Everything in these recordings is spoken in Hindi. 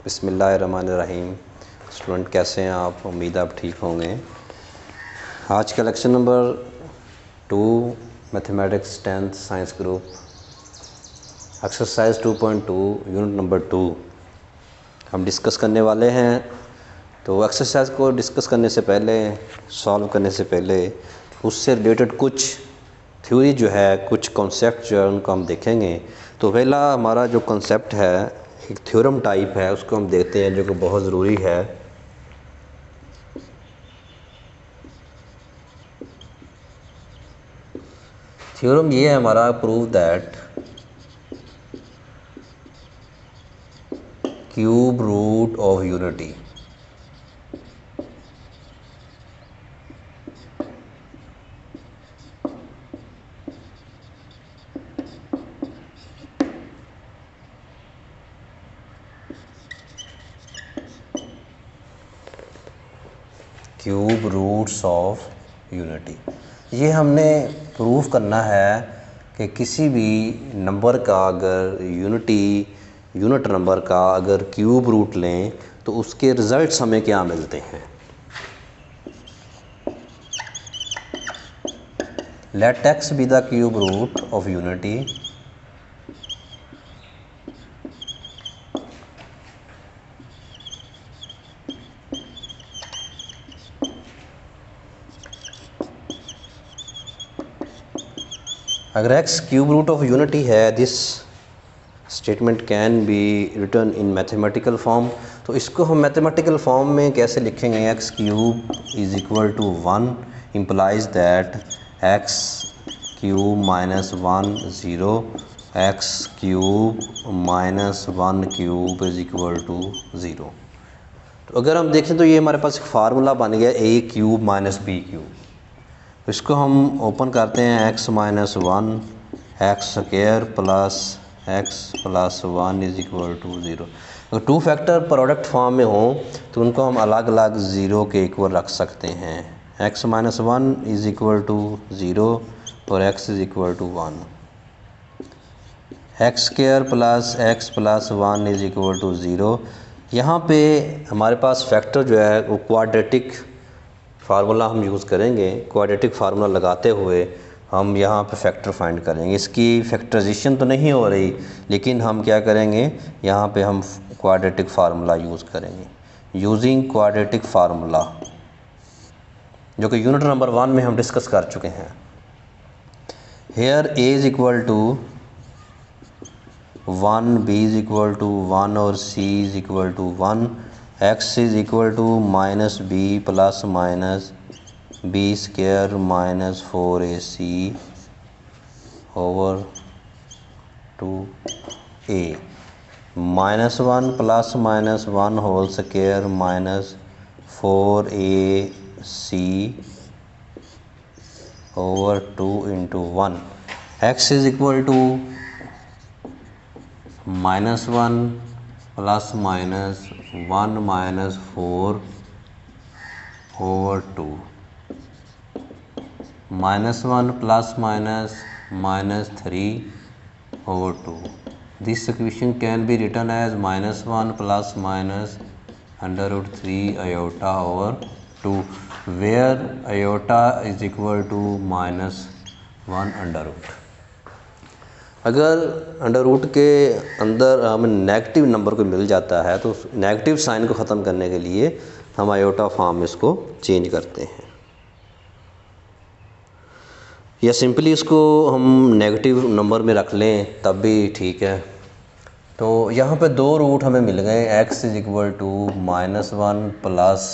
बिस्मिल्लाहिर्रहमानिर्रहीम। स्टूडेंट कैसे हैं आप? उम्मीद आप ठीक होंगे। आज का lecture number 2 mathematics 10th science group exercise 2.2 unit number 2 हम डिस्कस करने वाले हैं। तो एक्सरसाइज को डिस्कस करने से पहले, सॉल्व करने से पहले उससे रिलेटेड कुछ थ्योरी जो है, कुछ कॉन्सेप्ट जो है उनको हम देखेंगे। तो पहला हमारा जो कॉन्सेप्ट है एक थ्योरम टाइप है, उसको हम देखते हैं जो कि बहुत ज़रूरी है। थ्योरम ये है हमारा, prove that cube root of unity cube roots of unity, ये हमने प्रूव करना है कि किसी भी नंबर का अगर यूनिट नंबर का अगर क्यूब रूट लें तो उसके रिज़ल्ट्स हमें क्या मिलते हैं। Let x be the cube root of unity अगर x cube root of unity है, this statement can be written in mathematical form. तो इसको हम मैथमेटिकल फॉर्म में कैसे लिखेंगे? x cube is equal to 1 implies that x cube minus 1 zero, x cube minus 1 cube is equal to zero. तो अगर हम देखें तो ये हमारे पास एक फार्मूला बन गया a cube minus B cube. इसको हम ओपन करते हैं, x minus 1 X square plus X plus 1 is equal to zero. अगर टू फैक्टर प्रोडक्ट फॉर्म में हो तो उनको हम अलग अलग ज़ीरो के इक्वल रख सकते हैं। x minus 1 is equal to zero और x is equal to 1। X square plus X plus 1 is equal to zero. यहाँ पे हमारे पास फैक्टर जो है वो क्वाड्रेटिक फार्मूला हम यूज़ करेंगे। क्वाड्रेटिक फार्मूला लगाते हुए हम यहाँ पे फैक्टर फाइंड करेंगे। इसकी फैक्टराइजेशन तो नहीं हो रही, लेकिन हम क्या करेंगे, यहाँ पे हम क्वाड्रेटिक फार्मूला यूज़ करेंगे। यूजिंग क्वाड्रेटिक फार्मूला जो कि यूनिट नंबर 1 में हम डिस्कस कर चुके हैं। Here a is equal to 1, b is equal to 1 और c is equal to 1, x is equal to minus B plus minus B square minus 4ac over 2a, minus 1 plus minus 1 whole square minus 4ac over 2 into 1। x is equal to minus 1 plus minus 1 minus 4 over 2, minus 1 plus minus minus 3 over 2। This equation can be written as minus 1 plus minus under root 3 iota over 2, where iota is equal to minus 1 under root. अगर अंडर रूट के अंदर हमें नेगेटिव नंबर को मिल जाता है तो नेगेटिव साइन को ख़त्म करने के लिए हम आयोटा फॉर्म में इसको चेंज करते हैं, या सिंपली इसको हम नेगेटिव नंबर में रख लें तब भी ठीक है। तो यहाँ पे दो रूट हमें मिल गए, x is equal to minus 1 plus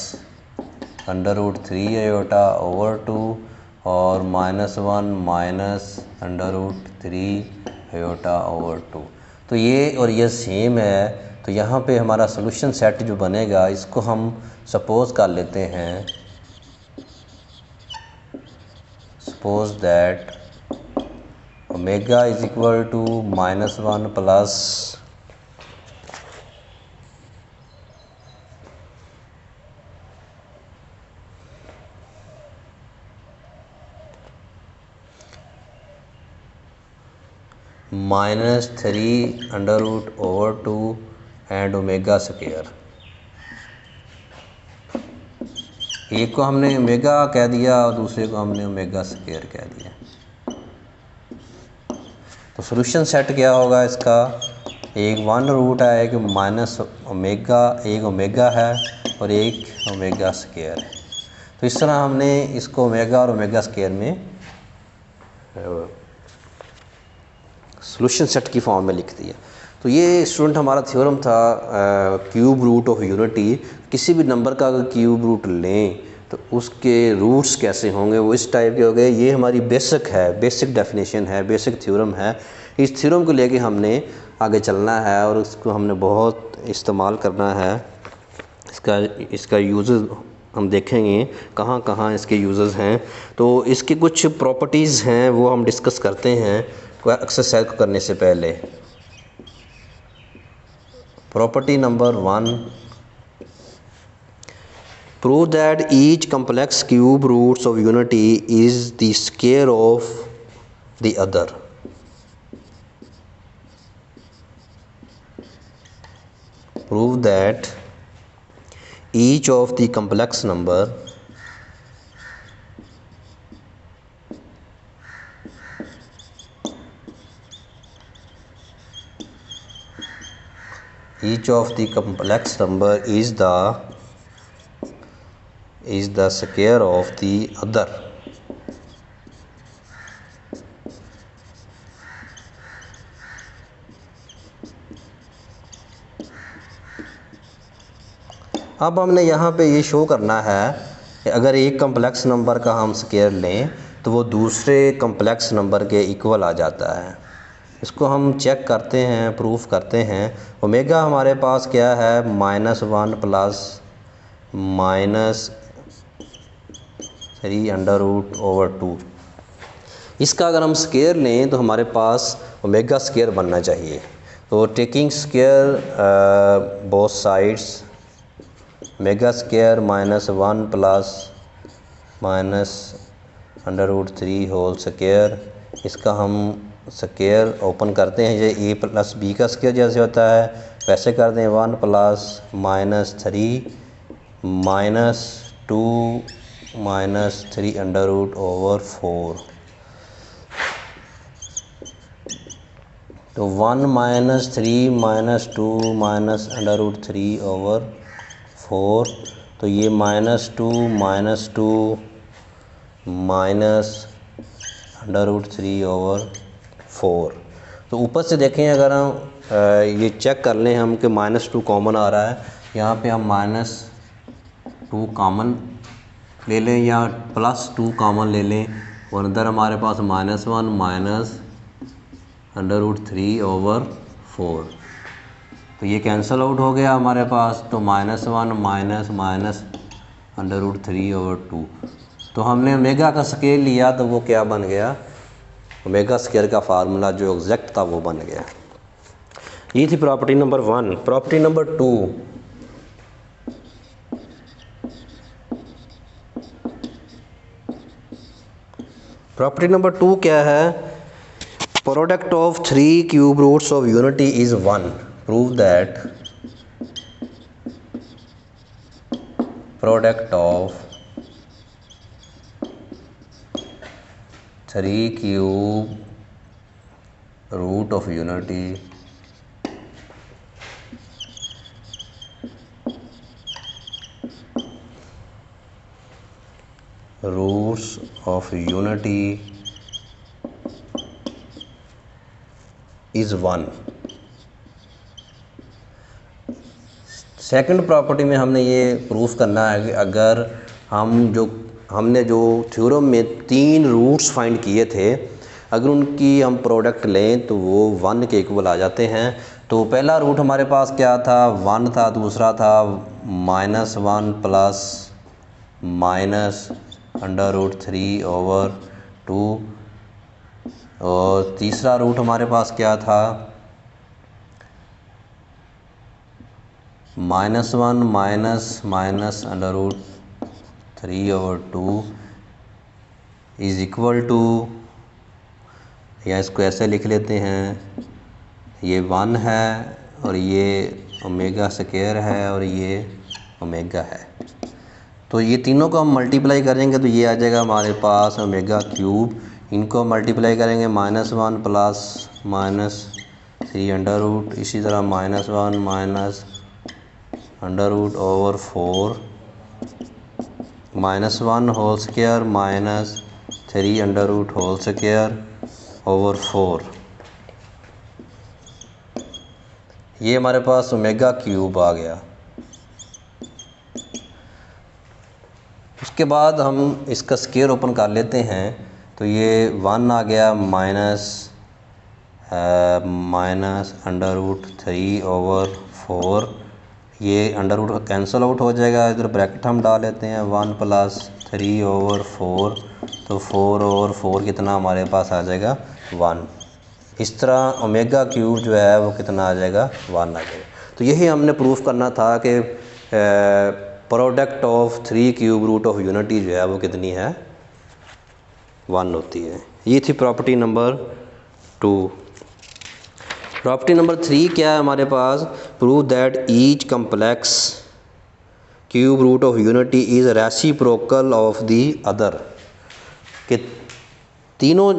under root 3 iota over 2 और minus 1 minus under root 3 iota over 2। तो ये और ये सेम है। तो यहाँ पे हमारा सोल्यूशन सेट जो बनेगा, इसको हम सपोज कर लेते हैं, suppose that omega is equal to minus 1 plus minus 3 under root over 2 and omega square. एक को हमने ओमेगा कह दिया और दूसरे को हमने ओमेगा स्क्वायर कह दिया। तो सॉल्यूशन सेट क्या होगा इसका, एक 1 रूट है, एक माइनस ओमेगा, एक ओमेगा है और एक ओमेगा स्क्वायर है। तो इस तरह हमने इसको ओमेगा और ओमेगा स्क्वायर में सॉल्यूशन सेट की फॉर्म में लिख दिया। तो ये स्टूडेंट हमारा थ्योरम था क्यूब रूट ऑफ यूनिटी। किसी भी नंबर का अगर क्यूब रूट लें तो उसके रूट्स कैसे होंगे, वो इस टाइप के हो गए। ये हमारी बेसिक है, बेसिक डेफिनेशन है, बेसिक थ्योरम है। इस थ्योरम को लेके हमने आगे चलना है और उसको हमने बहुत इस्तेमाल करना है। इसका यूज़ हम देखेंगे कहाँ कहाँ इसके यूज़ेस हैं। तो इसके कुछ प्रॉपर्टीज़ हैं वो हम डिस्कस करते हैं एक्सरसाइज को करने से पहले। Property number 1, prove that each complex cube roots of unity is the square of the other। Prove that each of the complex number is the square of the other। अब हमने यहाँ पे ये शो करना है कि अगर एक कम्प्लेक्स नंबर का हम स्क्वायर लें तो वो दूसरे कम्प्लेक्स नंबर के इक्वल आ जाता है। इसको हम चेक करते हैं, प्रूफ करते हैं। ओमेगा हमारे पास क्या है, -1 प्लस -3√/2। इसका अगर हम स्क्वायर लें तो हमारे पास ओमेगा स्क्वायर बनना चाहिए। तो taking square both sides, omega square -1 plus -√3 whole square. इसका हम स्क्वायर ओपन करते हैं, ये a प्लस बी का स्क्वायर जैसे होता है वैसे कर दें। 1 प्लस -3 -2 -3√4। तो 1 -3 -2 -√3/4। तो ये -2 -2 -√3/4। तो ऊपर से देखें, अगर हम ये चेक कर लें हम कि -2 कॉमन आ रहा है, यहाँ पे हम -2 कॉमन ले लें या +2 कॉमन ले लें और अंदर हमारे पास -1 -√3/4। तो ये कैंसल आउट हो गया हमारे पास। तो -1 -√3/2। तो हमने ओमेगा का स्केल लिया तो वो क्या बन गया, ओमेगा स्क्वायर का फार्मूला जो एग्जैक्ट था वो बन गया। ये थी property number 1। Property number 2, property number 2 क्या है, product of 3 cube roots of unity is 1। Prove that product of 3 cube root of unity roots of unity is 1। Second property में हमने ये प्रूफ करना है कि अगर हमने जो थ्योरम में 3 रूट्स फाइंड किए थे, अगर उनकी हम प्रोडक्ट लें तो वो 1 के इक्वल आ जाते हैं। तो पहला रूट हमारे पास क्या था, 1 था। दूसरा था -1 प्लस -√3/2 और तीसरा रूट हमारे पास क्या था, -1 -√3/2 इज़ इक्वल टू, या इसको ऐसे लिख लेते हैं, ये 1 है और ये ओमेगा स्क्वायर है और ये ओमेगा है। तो ये तीनों को हम मल्टीप्लाई करेंगे तो ये आ जाएगा हमारे पास ओमेगा क्यूब। इनको मल्टीप्लाई करेंगे -1 प्लस -3 अंडर रूट, इसी तरह -1 minus under root over 4 -1 whole square -3 under root whole square over 4। ये हमारे पास ओमेगा क्यूब आ गया। उसके बाद हम इसका स्क्वायर ओपन कर लेते हैं तो ये 1 आ गया माइनस अंडर रूट 3 ओवर 4। ये अंडर रूट कैंसिल आउट हो जाएगा, इधर ब्रैकेट हम डाल लेते हैं 1 प्लस 3 ओवर 4, तो 4 ओवर 4 कितना हमारे पास आ जाएगा 1। इस तरह ओमेगा क्यूब जो है वो कितना आ जाएगा 1 आ जाएगा। तो यही हमने प्रूफ करना था कि product of 3 cube root of unity जो है वो कितनी है 1 होती है। ये थी प्रॉपर्टी नंबर 2। प्रॉपर्टी नंबर 3 क्या है हमारे पास, prove that each complex cube root of unity is reciprocal of the other. कि तीनों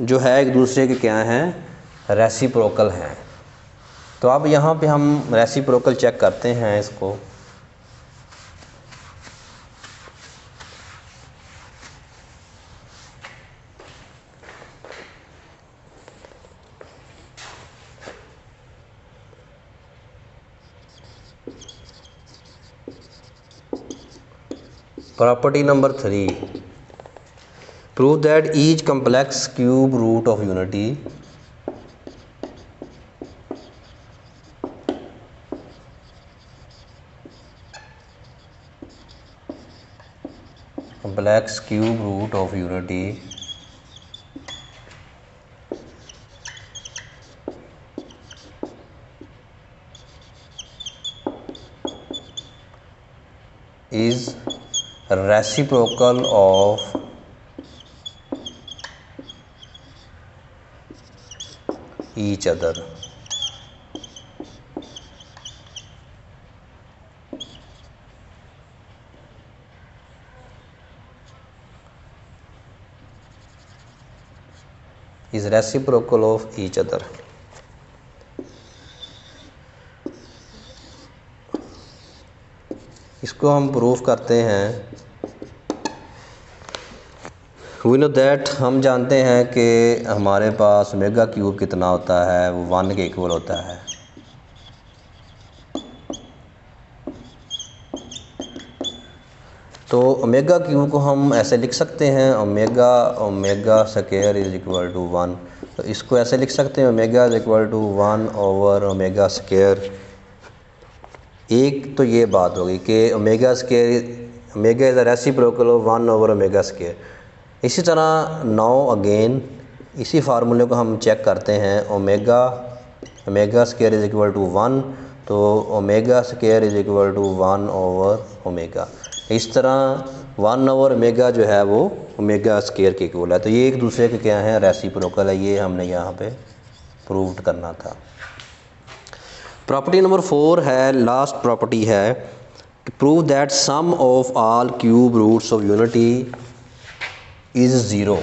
जो है एक दूसरे के क्या हैं, रेसिप्रोकल हैं। तो अब यहाँ पे हम रेसिप्रोकल चेक करते हैं इसको। Property number 3, prove that each complex cube root of unity complex cube root of unity is reciprocal of each other। is reciprocal of each other। इसको हम प्रूफ करते हैं। वी नो दैट, हम जानते हैं कि हमारे पास ओमेगा क्यूब कितना होता है, वो 1 के इक्वल होता है। तो ओमेगा क्यूब को हम ऐसे लिख सकते हैं, omega square is equal to 1। तो इसको ऐसे लिख सकते हैं, omega is equal to 1 over omega square. एक तो ये बात होगी कि omega is a reciprocal of 1 over omega square. इसी तरह नाउ अगेन इसी फार्मूले को हम चेक करते हैं, omega square is equal to 1, तो omega square is equal to 1 over omega. इस तरह 1 ओवर ओमेगा जो है वो ओमेगा स्क्वायर के इक्वल है। तो ये एक दूसरे के क्या है, रेसिप्रोकल है। ये हमने यहाँ पे प्रूव करना था। प्रॉपर्टी नंबर 4 है, लास्ट प्रॉपर्टी है, prove that sum of all cube roots of unity is 0।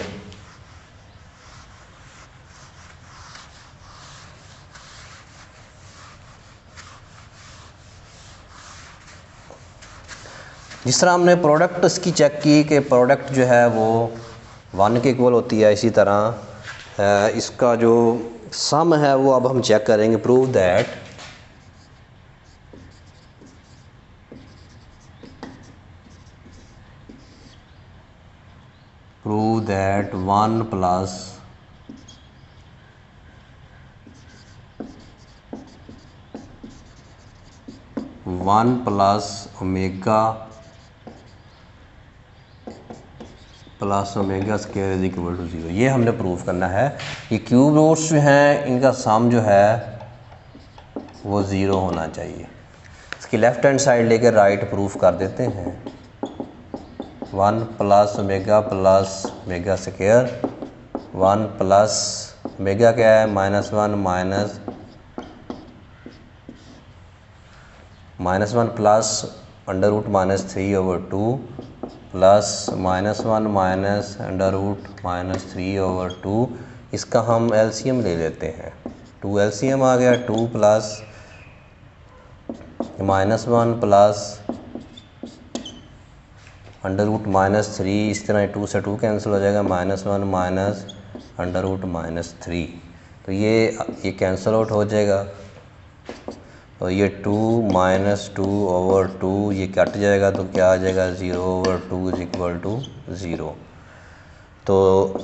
जिस तरह हमने प्रोडक्ट इसकी चेक की कि प्रोडक्ट जो है वो 1 के इक्वल होती है, इसी तरह इसका जो सम है वो अब हम चेक करेंगे। Prove that 1 plus omega square is equal to 0। ये हमने प्रूव करना है। ये क्यूब रूट्स जो हैं इनका सम जो है वो 0 होना चाहिए। इसकी लेफ़्ट हैंड साइड लेकर राइट प्रूफ कर देते हैं। 1 plus omega square, 1 plus omega क्या है -1 माइनस -1 प्लस √-3/2 प्लस -1 माइनस √-3/2। इसका हम एलसीएम ले लेते हैं। 2 एलसीएम आ गया, 2 प्लस -1 प्लस √-3, इस तरह 2 से 2 कैंसिल हो जाएगा, -1 माइनस √-3। तो ये कैंसिल आउट हो जाएगा, और ये 2 - 2/2 ये कट जाएगा, तो क्या आ जाएगा 0/2 = 0। तो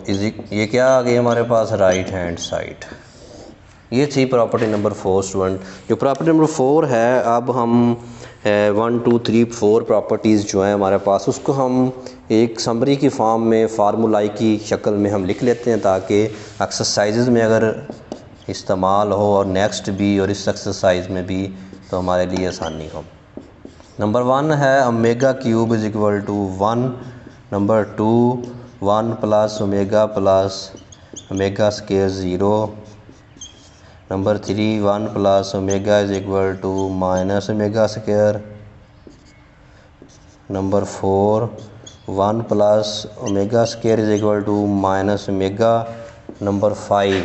ये क्या आ गई हमारे पास, राइट हैंड साइड। ये थी प्रॉपर्टी नंबर 4 स्टूडेंट। जो प्रॉपर्टी नंबर 4 है, अब हम 1 2 3 4 प्रॉपर्टीज़ जो हैं हमारे पास, उसको हम एक समरी की फॉर्म में फार्मूलाई की शक्ल में हम लिख लेते हैं, ताकि एक्सरसाइजेज़ में अगर इस्तेमाल हो, और नेक्स्ट भी और इस एक्सरसाइज में भी, तो हमारे लिए आसानी हो। नंबर 1 है omega cube = 1। Number 2 1 plus omega square 0। Number 3 1 plus omega = minus omega square. Number 4 1 plus omega square = minus omega. Number 5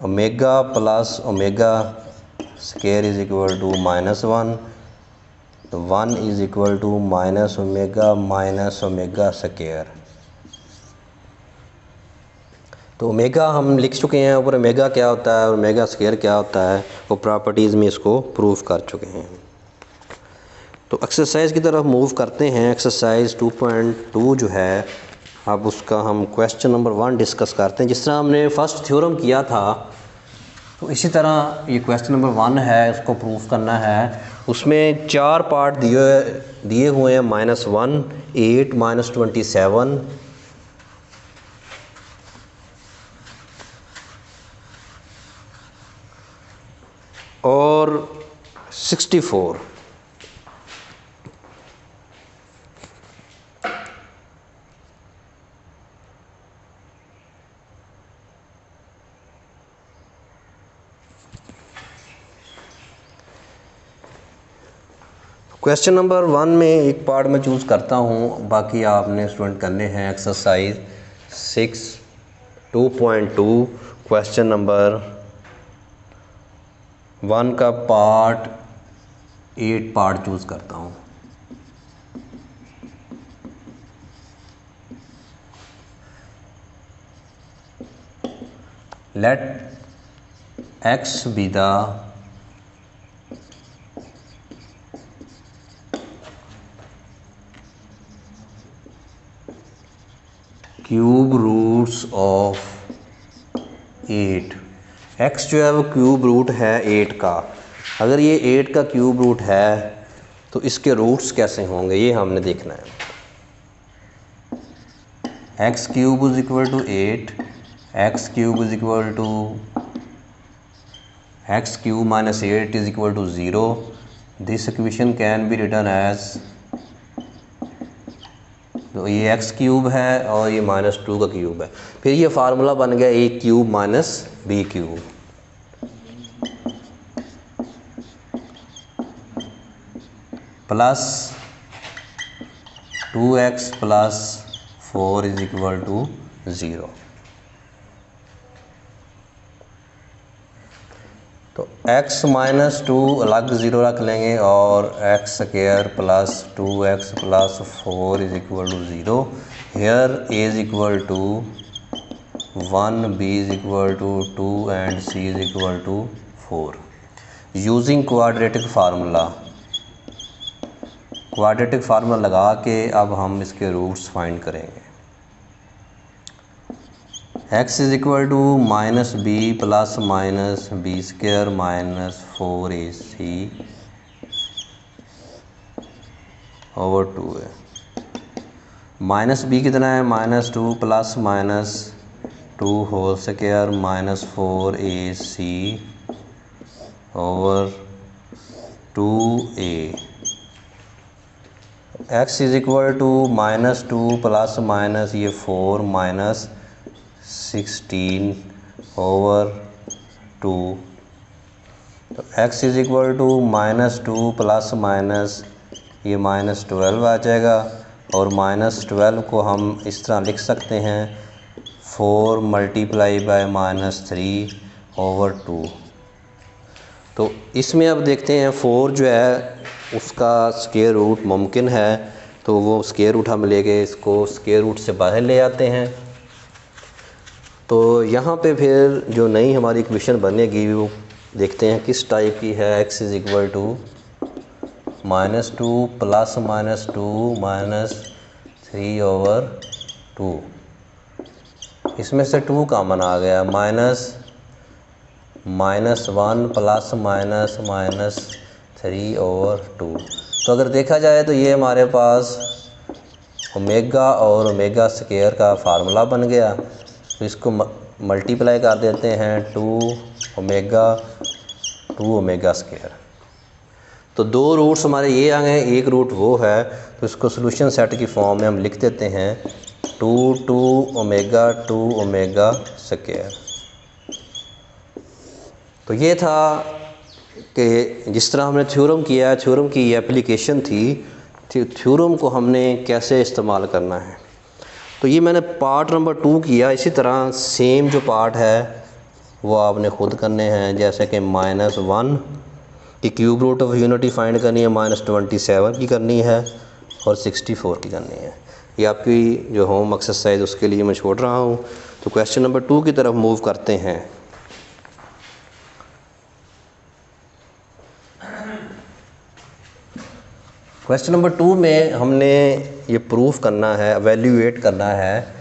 omega plus omega square = -1। तो 1 = माइनस ओमेगा स्क्वायर। तो ओमेगा हम लिख चुके हैं, ऊपर ओमेगा क्या होता है और ओमेगा स्क्वायर क्या होता है, वो प्रॉपर्टीज़ में इसको प्रूफ कर चुके हैं। तो एक्सरसाइज की तरफ मूव करते हैं। एक्सरसाइज 2.2 जो है, अब उसका हम क्वेश्चन नंबर 1 डिस्कस करते हैं। जिस तरह हमने फर्स्ट थ्योरम किया था, तो इसी तरह ये क्वेश्चन नंबर 1 है, उसको प्रूफ करना है। उसमें 4 पार्ट दिए हुए हैं, -1 8 -27 और 64। क्वेश्चन नंबर 1 में एक पार्ट में चूज़ करता हूँ, बाकी आपने स्टूडेंट करने हैं। एक्सरसाइज 6 2.2 क्वेश्चन नंबर 1 का पार्ट 8 पार्ट चूज़ करता हूँ। Let x be the cube roots of 8। x जो है वो क्यूब रूट है 8 का। अगर ये 8 का क्यूब रूट है, तो इसके रूट्स कैसे होंगे, ये हमने देखना है। x cube = 8, x cube = x cube -8 = 0। This equation can be written as, तो ये x क्यूब है और ये -2 का क्यूब है। फिर ये फार्मूला बन गया a cube - b cube. Plus 2x + 4 = 0। तो x - 2 अलग 0 रख लेंगे, और x² + 2x + 4 = 0। Here a = 1, b = 2 and c = 4। Using quadratic formula लगा के अब हम इसके रूट्स फाइंड करेंगे। x = -b + -b² - 4ac / 2 है। -b कितना है, -2 + -2 whole square - 4ac / 2a। x = -2 + ये 4 - 16/2 तो x is equal to -2 plus minus ये -12 आ जाएगा, और -12 को हम इस तरह लिख सकते हैं 4 मल्टीप्लाई बाय -3/2। तो इसमें अब देखते हैं 4 जो है उसका स्क्वायर रूट मुमकिन है, तो वो स्क्वायर रूट हम लेके इसको स्क्वायर रूट से बाहर ले आते हैं। तो यहाँ पे फिर जो नई हमारी इक्वेशन बनेगी वो देखते हैं किस टाइप की है। x is equal to -2 plus -2 -3/2। इसमें से 2 कॉमन आ गया, -1 प्लस -3/2। तो अगर देखा जाए तो ये हमारे पास ओमेगा और ओमेगा स्क्वायर का फार्मूला बन गया। तो इसको मल्टीप्लाई कर देते हैं 2 ओमेगा स्क्वायर। तो 2 रूट्स हमारे ये आ गए, एक रूट वो है, तो इसको सॉल्यूशन सेट की फॉर्म में हम लिख देते हैं 2 ओमेगा स्क्वायर। तो ये था कि जिस तरह हमने थ्योरम किया, थ्योरम की ये एप्लीकेशन थी, थ्योरम को हमने कैसे इस्तेमाल करना है। तो ये मैंने पार्ट नंबर 2 किया। इसी तरह सेम जो पार्ट है वो आपने ख़ुद करने हैं, जैसे कि -1 की cube root of unity find करनी है, -27 की करनी है और 64 की करनी है। ये आपकी जो होम एक्सरसाइज उसके लिए मैं छोड़ रहा हूँ। तो क्वेश्चन नंबर 2 की तरफ मूव करते हैं। क्वेश्चन नंबर 2 में हमने ये प्रूफ करना है, एवेल्यूएट करना है।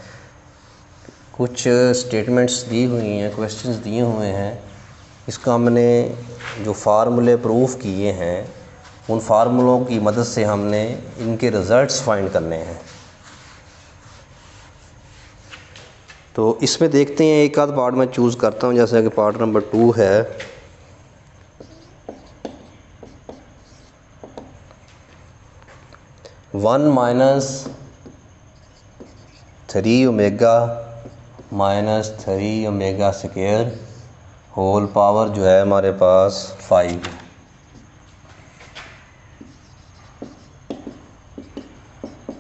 कुछ स्टेटमेंट्स दी हुई हैं, क्वेश्चंस दिए हुए हैं, इसका हमने जो फार्मूले प्रूफ किए हैं उन फार्मूलों की मदद से हमने इनके रिज़ल्ट्स फाइंड करने हैं। तो इसमें देखते हैं, एक आध पार्ट मैं चूज़ करता हूँ, जैसे कि पार्ट नंबर 2 है। One -3 omega -3 omega square whole power जो है हमारे पास 5।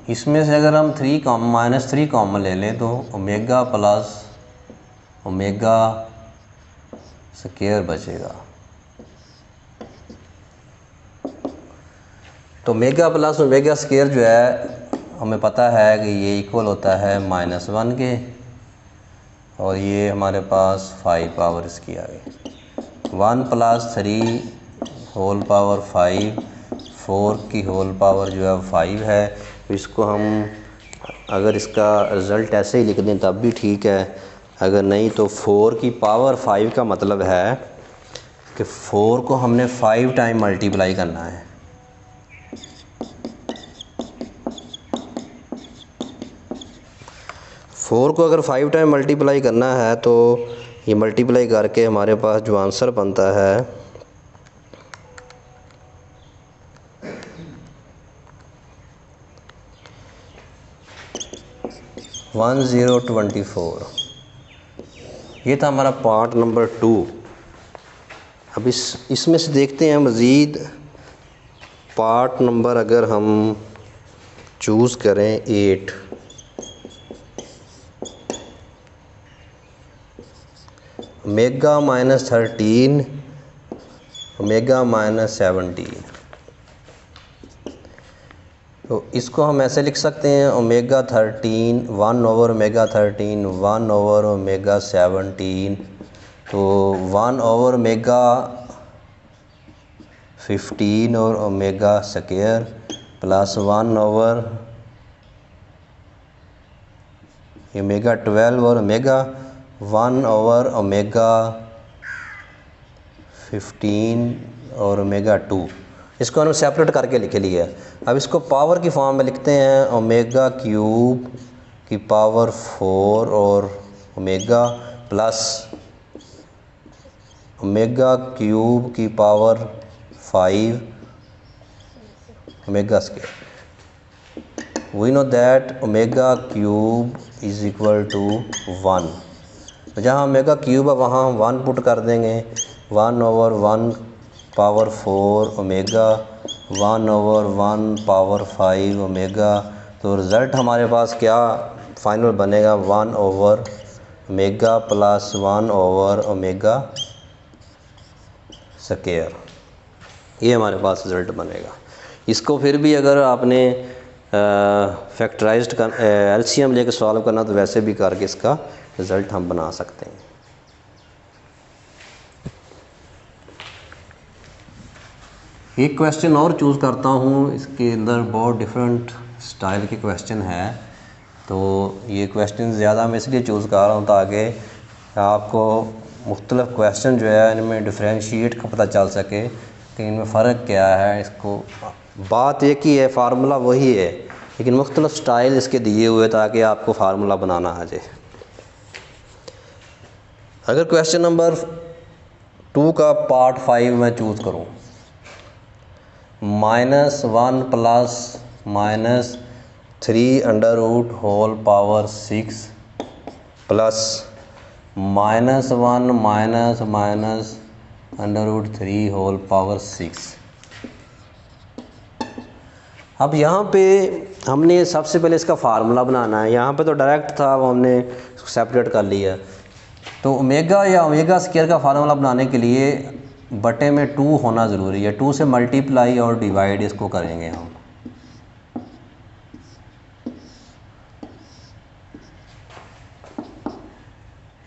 इसमें से अगर हम -3 कॉमन ले लें तो ओमेगा प्लस ओमेगा स्क्वायर बचेगा। तो ओमेगा प्लस ओमेगा स्क्वायर जो है हमें पता है कि ये इक्वल होता है -1 के, और ये हमारे पास 5 पावर इसकी आ गई। 1 + 3 होल पावर 5, 4 की होल पावर जो है 5 है। तो इसको हम अगर इसका रिज़ल्ट ऐसे ही लिख दें तब भी ठीक है, अगर नहीं तो 4 की पावर 5 का मतलब है कि 4 को हमने 5 टाइम मल्टीप्लाई करना है। फोर को अगर 5 टाइम मल्टीप्लाई करना है तो ये मल्टीप्लाई करके हमारे पास जो आंसर बनता है 1024। ये था हमारा पार्ट नंबर 2। अब इसमें से देखते हैं मज़ीद पार्ट नंबर, अगर हम चूज़ करें 8। Omega -13 omega -17। तो इसको हम ऐसे लिख सकते हैं ओमेगा 13 1/ओमेगा 13 1/ओमेगा 17। तो 1/ओमेगा 15 और ओमेगा स्क्वायर प्लस 1/ओमेगा 12 और ओमेगा 1/ओमेगा 15 और ओमेगा 2। इसको हमने सेपरेट करके लिख लिया है। अब इसको पावर की फॉर्म में लिखते हैं ओमेगा क्यूब की पावर 4 और ओमेगा प्लस ओमेगा क्यूब की power 5 omega square. We know that omega cube is equal to 1। जहाँ ओमेगा क्यूब है वहाँ हम 1 पुट कर देंगे। 1/1 पावर 4 ओमेगा 1/1 पावर 5 ओमेगा। तो रिज़ल्ट हमारे पास क्या फाइनल बनेगा, 1/ओमेगा प्लस 1/ओमेगा स्क्वायर। ये हमारे पास रिज़ल्ट बनेगा। इसको फिर भी अगर आपने फैक्टराइज्ड कर एलसीएम लेके सॉल्व करना तो वैसे भी करके इसका रिज़ल्ट हम बना सकते हैं। एक क्वेश्चन और चूज़ करता हूँ, इसके अंदर बहुत डिफरेंट स्टाइल के क्वेश्चन है। तो ये क्वेश्चन ज़्यादा मैं इसलिए चूज़ कर रहा हूँ ताकि आपको मुख्तलिफ क्वेश्चन जो है इनमें डिफ्रेंशिएट का पता चल सके कि इनमें फ़र्क क्या है। इसको बात एक ही है, फार्मूला वही है, लेकिन मुख्तलिफ स्टाइल इसके दिए हुए ताकि आपको फार्मूला बनाना आ जाए। अगर क्वेश्चन नंबर 2 का पार्ट 5 मैं चूज़ करूँ, -1 प्लस -3√6 प्लस -1 -√3/6। अब यहाँ पे हमने सबसे पहले इसका फार्मूला बनाना है। यहाँ पे तो डायरेक्ट था, वो हमने सेपरेट कर लिया। तो ओमेगा या ओमेगा स्क्वायर का फार्मूला बनाने के लिए बटे में 2 होना ज़रूरी है। 2 से मल्टीप्लाई और डिवाइड इसको करेंगे हम।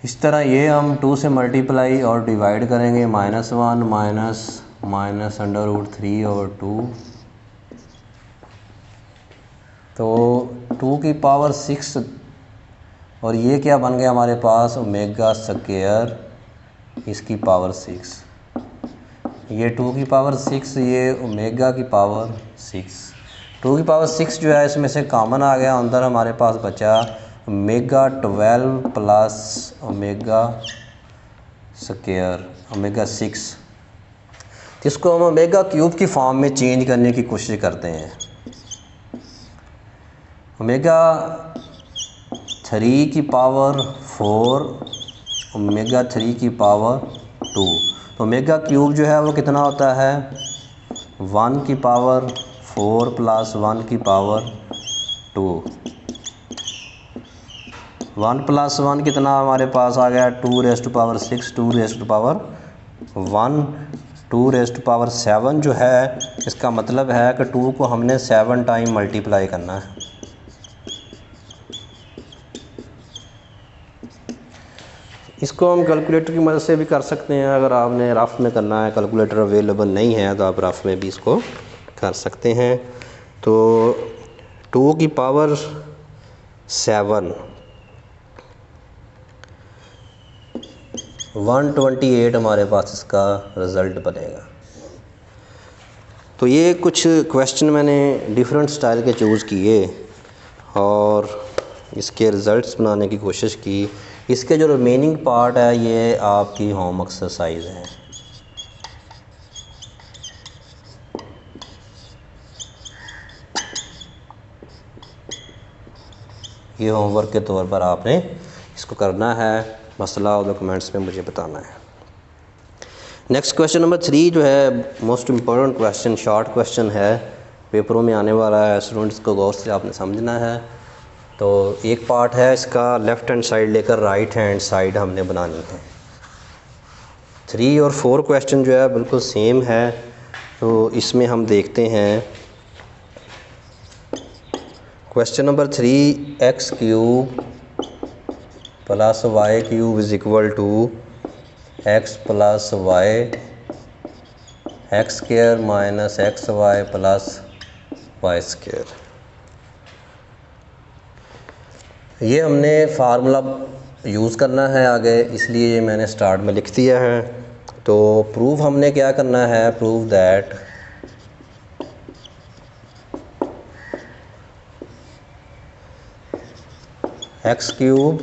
इस तरह ये हम 2 से मल्टीप्लाई और डिवाइड करेंगे, -1 -√3/2। तो 2 की पावर 6 और ये क्या बन गया हमारे पास, ओमेगा स्क्वायर इसकी पावर 6। ये 2 की पावर 6, ये ओमेगा की पावर 6। 2 की पावर 6 जो है इसमें से कॉमन आ गया, अंदर हमारे पास बचा omega 12 plus omega square omega 6। इसको हम ओमेगा क्यूब की फॉर्म में चेंज करने की कोशिश करते हैं। ओमेगा 3 की पावर 4 ओमेगा 3 की पावर 2। तो ओमेगा क्यूब जो है वो कितना होता है, 1 की पावर 4 प्लस 1 की पावर 2। 1 प्लस 1 कितना हमारे पास आ गया, 2⁻6, 2⁻1, 2⁻7 जो है इसका मतलब है कि 2 को हमने 7 टाइम मल्टीप्लाई करना है। इसको हम कैलकुलेटर की मदद से भी कर सकते हैं। अगर आपने रफ़ में करना है, कैलकुलेटर अवेलेबल नहीं है तो आप रफ़ में भी इसको कर सकते हैं। तो 2 की पावर 7 128 हमारे पास इसका रिज़ल्ट बनेगा। तो ये कुछ क्वेश्चन मैंने डिफरेंट स्टाइल के चूज़ किए और इसके रिज़ल्ट्स बनाने की कोशिश की। इसके जो रिमेनिंग पार्ट है ये आपकी होम एक्सरसाइज है। ये होमवर्क के तौर पर आपने इसको करना है, मसला और कमेंट्स में मुझे बताना है। नेक्स्ट क्वेश्चन नंबर 3 जो है most important question, short question है, पेपरों में आने वाला है, स्टूडेंट्स को गौर से आपने समझना है। तो एक पार्ट है इसका लेफ़्ट हैंड साइड लेकर राइट हैंड साइड हमने बनानी है। 3 और 4 क्वेश्चन जो है बिल्कुल सेम है। तो इसमें हम देखते हैं question number 3, x³ plus y³ is equal to x plus y x² minus xy plus y²। ये हमने फार्मूला यूज़ करना है आगे, इसलिए ये मैंने स्टार्ट में लिख दिया है। तो प्रूफ हमने क्या करना है, prove that x³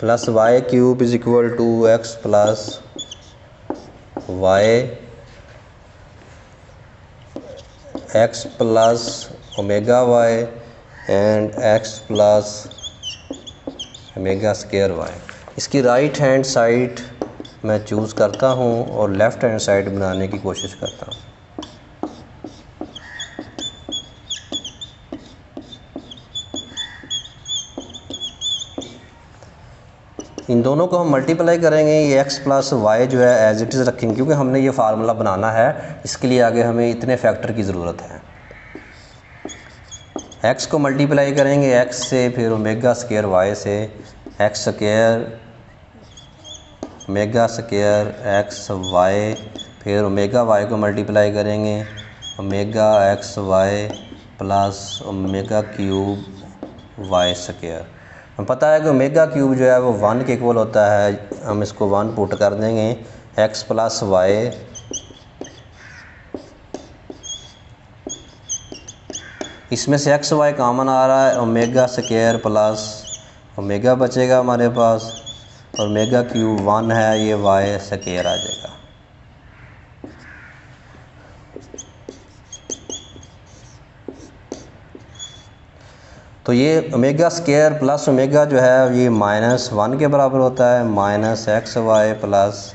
plus y³ is equal to x plus y x plus omega y and x plus omega square y। इसकी राइट हैंड साइड मैं चूज़ करता हूँ और लेफ़्ट हैंड साइड बनाने की कोशिश करता हूँ। इन दोनों को हम मल्टीप्लाई करेंगे, ये x प्लस वाई जो है एज इट इज़ रखेंगे क्योंकि हमने ये फार्मूला बनाना है, इसके लिए आगे हमें इतने फैक्टर की ज़रूरत है। x को मल्टीप्लाई करेंगे x से, फिर ओमेगा स्क्वायर y से, x square omega square X Y, फिर ओमेगा y को मल्टीप्लाई करेंगे omega X Y plus omega cube Y square. हम पता है कि ओमेगा क्यूब जो है वो 1 के इक्वल होता है, हम इसको 1 पुट कर देंगे। x प्लस वाई इसमें से एक्स वाई कॉमन आ रहा है, ओमेगा स्क्वायर प्लस ओमेगा बचेगा हमारे पास, और ओमेगा क्यूब 1 है, ये वाई स्क्वायर आ जाएगा। तो ये ओमेगा स्क्वायर प्लस ओमेगा जो है ये -1 के बराबर होता है, minus X Y plus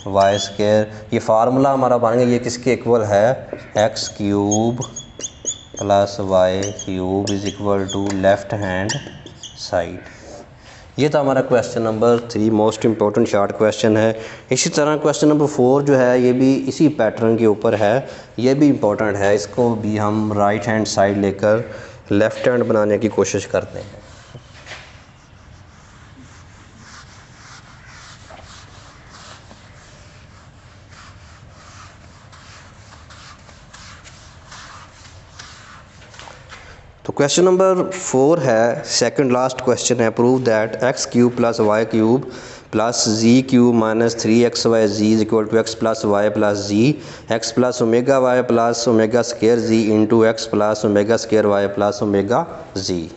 Y square. ये फार्मूला हमारा बन गया, ये किसके इक्वल है, X cube plus Y cube is equal to left hand side. ये था हमारा question number 3, most important short question है। इसी तरह क्वेश्चन नंबर 4 जो है ये भी इसी पैटर्न के ऊपर है, ये भी इम्पोर्टेंट है। इसको भी हम राइट हैंड साइड लेकर लेफ़्ट हैंड बनाने की कोशिश करते हैं। तो क्वेश्चन नंबर 4 है, सेकंड लास्ट क्वेश्चन है, prove that X cube plus Y cube plus Z cube minus 3xy Z is equal to X plus Y plus Z, X plus omega Y plus omega square Z into X plus omega square Y plus omega Z.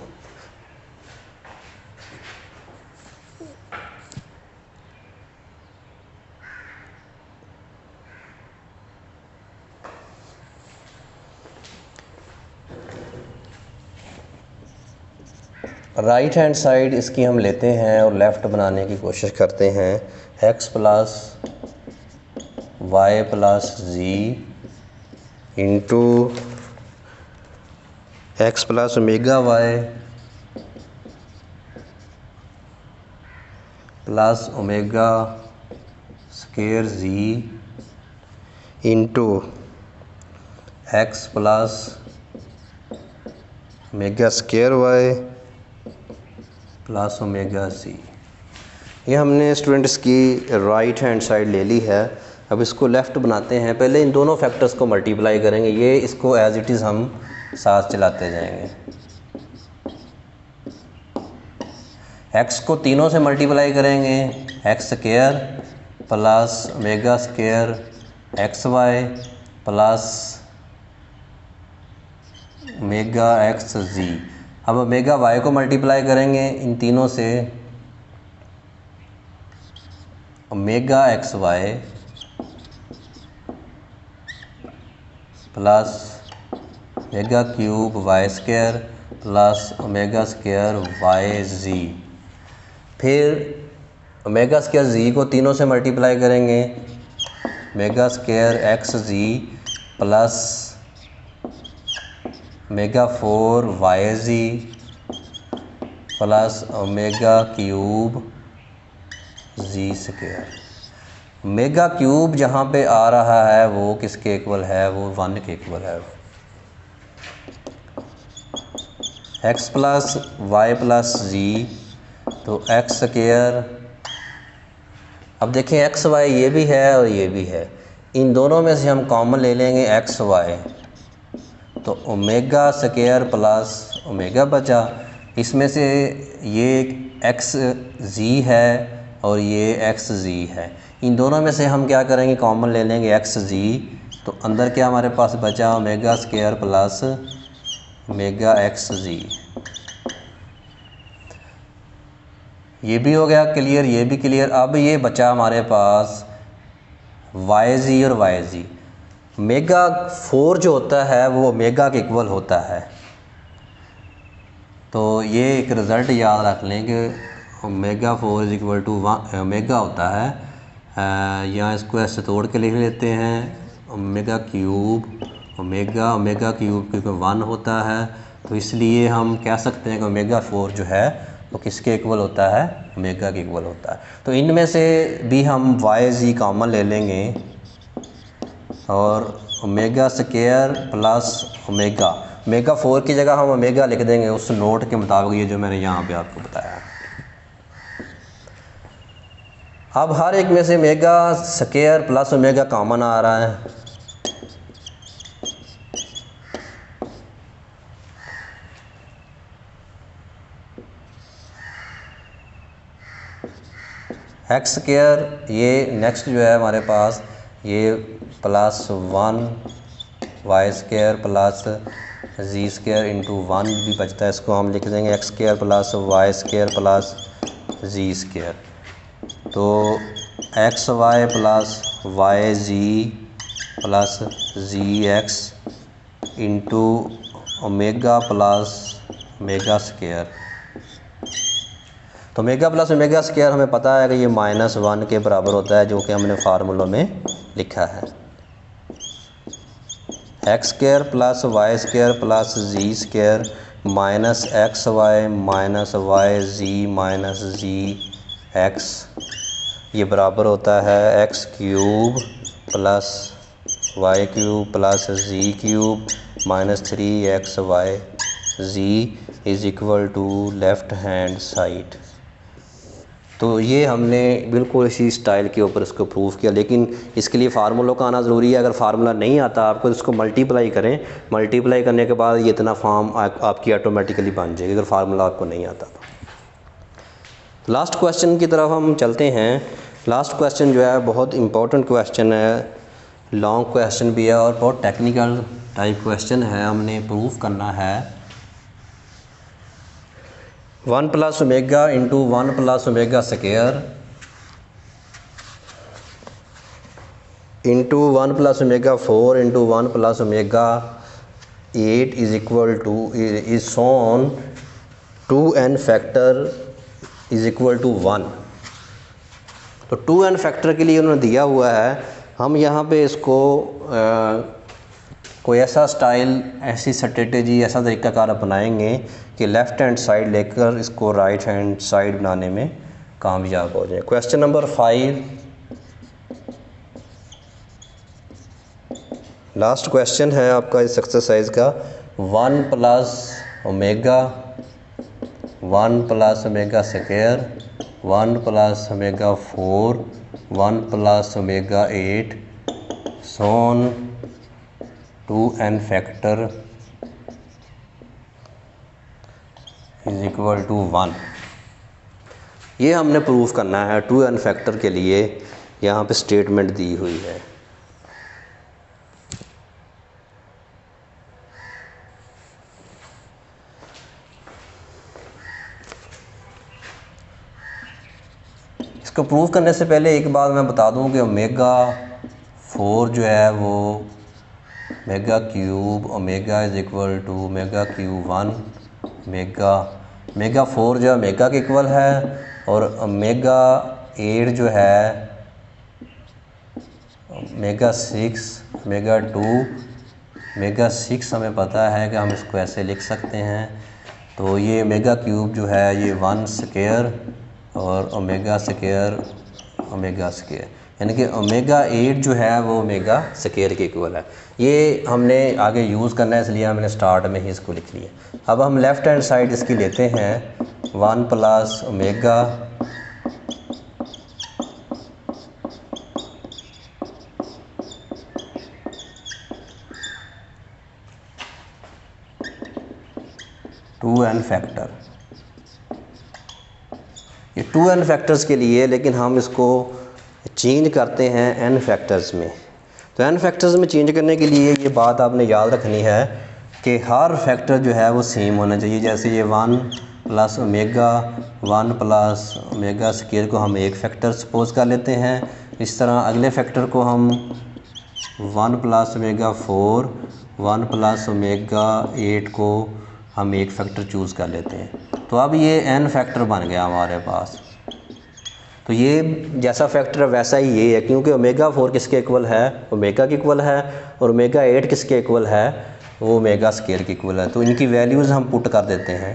Right hand side इसकी हम लेते हैं और लेफ़्ट बनाने की कोशिश करते हैं। X plus Y plus Z into X plus omega Y plus omega square Z into X plus omega square Y plus omega C. ये हमने स्टूडेंट्स की राइट हैंड साइड ले ली है। अब इसको लेफ़्ट बनाते हैं। पहले इन दोनों फैक्टर्स को मल्टीप्लाई करेंगे, ये इसको एज इट इज़ हम साथ चलाते जाएंगे। एक्स को तीनों से मल्टीप्लाई करेंगे, X square plus omega square X Y plus omega X Z. अब ओमेगा वाई को मल्टीप्लाई करेंगे इन तीनों से, omega X Y plus omega cube Y square plus omega square Y Z. फिर ओमेगा स्क्वायर जी को तीनों से मल्टीप्लाई करेंगे, omega square X Z plus omega 4 Y Z plus omega cube Z square. Omega cube जहाँ पे आ रहा है वो किसके इक्वल है, वो 1 के इक्वल है। एक्स प्लस वाई प्लस जी, तो एक्स स्क्वायर। अब देखें एक्स वाई ये भी है और ये भी है, इन दोनों में से हम कॉमन ले लेंगे एक्स वाई, तो ओमेगा स्क्वायर प्लस ओमेगा बचा। इसमें से ये एक्स जी है और ये एक्स जी है, इन दोनों में से हम क्या करेंगे, कॉमन ले लेंगे एक्स जी, तो अंदर क्या हमारे पास बचा, omega square plus omega X Z. ये भी हो गया क्लियर, ये भी क्लियर। अब ये बचा हमारे पास वाई जी और वाई जी। ओमेगा 4 जो होता है वो ओमेगा के इक्वल होता है, तो ये एक रिज़ल्ट याद रख लें कि omega 4 is equal to omega होता है। यहाँ इसको ऐसे तोड़ के लिख लेते हैं ओमेगा क्यूब ओमेगा क्यूब क्योंकि 1 होता है, तो इसलिए हम कह सकते हैं कि ओमेगा 4 जो है वो किसके इक्वल होता है, ओमेगा के इक्वल होता है। तो इनमें से भी हम वाई जी कॉमन ले लेंगे और ओमेगा स्क्वायर प्लस ओमेगा 4 की जगह हम ओमेगा लिख देंगे उस नोट के मुताबिक, ये जो मैंने यहाँ पे आपको बताया। अब हर एक में से omega square plus omega common आ रहा है, एक्स स्क्वायर ये नेक्स्ट जो है हमारे पास ये plus 1 Y square plus Z square into 1 भी बचता है, इसको हम लिख देंगे X square plus Y square plus Z square. तो X Y plus Y Z plus Z X into omega plus omega square. तो ओमेगा प्लस ओमेगा स्क्वायर हमें पता है कि ये -1 के बराबर होता है, जो कि हमने फार्मूलों में लिखा है। X square plus Y square plus Z square minus X Y minus Y Z minus Z X, ये बराबर होता है X cube plus Y cube plus Z cube minus 3 XY Z is equal to left hand side. तो ये हमने बिल्कुल इसी स्टाइल के ऊपर इसको प्रूव किया, लेकिन इसके लिए फार्मूलों का आना ज़रूरी है। अगर फार्मूला नहीं आता आपको, इसको मल्टीप्लाई करें, मल्टीप्लाई करने के बाद ये इतना फॉर्म आपकी ऑटोमेटिकली बन जाएगी अगर फार्मूला आपको नहीं आता तो। लास्ट क्वेश्चन की तरफ हम चलते हैं। लास्ट क्वेश्चन जो है बहुत इंपॉर्टेंट क्वेश्चन है, लॉन्ग क्वेश्चन भी है और बहुत टेक्निकल टाइप क्वेश्चन है। हमने प्रूव करना है 1 plus omega into 1 plus omega square into 1 plus omega 4 into 1 plus omega 8 is equal to is shown 2n factor is equal to 1। तो 2n फैक्टर के लिए उन्होंने दिया हुआ है, हम यहाँ पे इसको कोई ऐसा स्टाइल, ऐसी स्ट्रेटेजी, ऐसा तरीक़ाकार अपनाएंगे कि लेफ़्ट हैंड साइड लेकर इसको राइट हैंड साइड बनाने में कामयाब हो जाए। क्वेश्चन नंबर 5 लास्ट क्वेश्चन है आपका इस एक्सरसाइज का। 1 plus omega 1 plus omega square 1 plus omega 4 1 plus omega 8 shown 2n factor is equal to 1। ये हमने प्रूफ करना है 2n फैक्टर के लिए, यहाँ पे स्टेटमेंट दी हुई है। इसको प्रूफ करने से पहले एक बात मैं बता दूं कि ओमेगा 4 जो है वो omega cube omega is equal to omega cube 1 omega 4 जो है ओमेगा के इक्वल है, और ओमेगा 8 जो है ओमेगा 6 ओमेगा 2 ओमेगा 6 हमें पता है कि हम इसको ऐसे लिख सकते हैं। तो ये ओमेगा क्यूब जो है ये 1 स्क्वायर और ओमेगा स्क्वायर ओमेगा स्क्वायर, यानी कि ओमेगा 8 जो है वो ओमेगा स्क्वायर के इक्वल है। ये हमने आगे यूज़ करना है, इसलिए हमने स्टार्ट में ही इसको लिख लिया। अब हम लेफ़्ट हैंड साइड इसकी लेते हैं 1 plus omega two N factor, ये 2n फैक्टर्स के लिए, लेकिन हम इसको चेंज करते हैं n फैक्टर्स में। तो n फैक्टर्स में चेंज करने के लिए ये बात आपने याद रखनी है कि हर फैक्टर जो है वो सेम होना चाहिए। जैसे ये 1 plus omega 1 plus omega square को हम एक फैक्टर सपोज कर लेते हैं, इस तरह अगले फैक्टर को हम 1 प्लस ओमेगा 4 1 प्लस ओमेगा 8 को हम एक फैक्टर चूज़ कर लेते हैं। तो अब ये n फैक्टर बन गया हमारे पास। तो ये जैसा फैक्टर है वैसा ही ये है, क्योंकि ओमेगा 4 किसके इक्वल है, ओमेगा के इक्वल है, और ओमेगा 8 किसके इक्वल है, वो ओमेगा स्क्वायर के इक्वल है। तो इनकी वैल्यूज़ हम पुट कर देते हैं।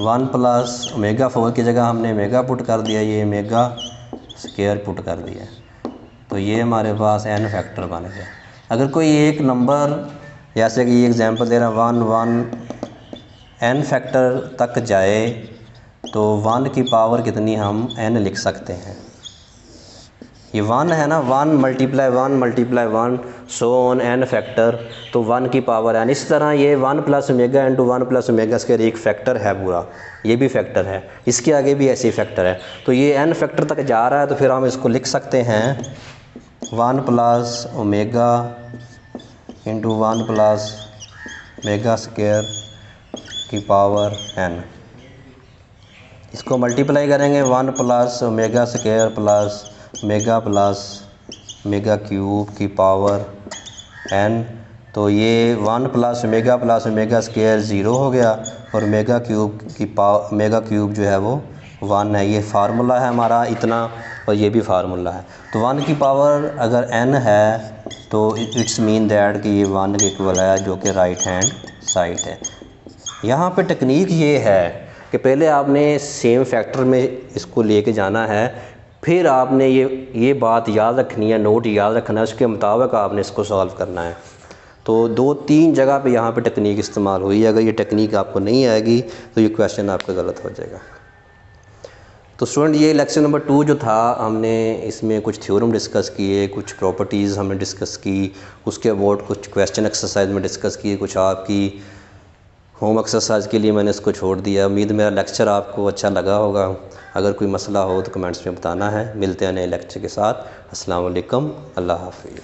वन प्लस ओमेगा 4 की जगह हमने ओमेगा पुट कर दिया, ये ओमेगा स्क्वायर पुट कर दिया, तो ये हमारे पास n फैक्टर बन गया। अगर कोई एक नंबर, जैसे कि ये एग्जांपल दे रहा 1 1 n फैक्टर तक जाए तो 1 की पावर कितनी हम n लिख सकते हैं। ये 1 है ना, 1 multiply 1 so on n factor, तो 1 की पावर n। इस तरह ये 1 plus omega into 1 plus omega square एक फैक्टर है पूरा, ये भी फैक्टर है, इसके आगे भी ऐसे ही फैक्टर है। तो ये n फैक्टर तक जा रहा है, तो फिर हम इसको लिख सकते हैं 1 plus omega into 1 plus omega square की पावर n। इसको मल्टीप्लाई करेंगे 1 plus omega square plus omega cube की पावर n। तो ये 1 प्लस ओमेगा स्क्वायर 0 हो गया, और ओमेगा क्यूब जो है वो 1 है। ये फार्मूला है हमारा इतना, और ये भी फार्मूला है। तो 1 की पावर अगर n है तो इट्स मीन दैट कि ये 1 के इक्वल है, जो कि राइट हैंड साइड है। यहाँ पे टेक्निक ये है कि पहले आपने सेम फैक्टर में इसको लेके जाना है, फिर आपने ये बात याद रखनी है, नोट याद रखना है, उसके मुताबिक आपने इसको सॉल्व करना है। तो 2-3 जगह पे यहाँ पे टेक्निक इस्तेमाल हुई है। अगर ये टेक्निक आपको नहीं आएगी तो ये क्वेश्चन आपका गलत हो जाएगा। तो स्टूडेंट, ये लेक्चर नंबर 2 जो था, हमने इसमें कुछ थ्योरम डिस्कस किए, कुछ प्रॉपर्टीज़ हमने डिस्कस की, उसके अबाउट कुछ क्वेश्चन एक्सरसाइज में डिस्कस किए, कुछ आपकी होम एक्सरसाइज के लिए मैंने इसको छोड़ दिया। उम्मीद मेरा लेक्चर आपको अच्छा लगा होगा। अगर कोई मसला हो तो कमेंट्स में बताना है। मिलते हैं नए लेक्चर के साथ। अस्सलाम वालेकुम, अल्लाह हाफिज़।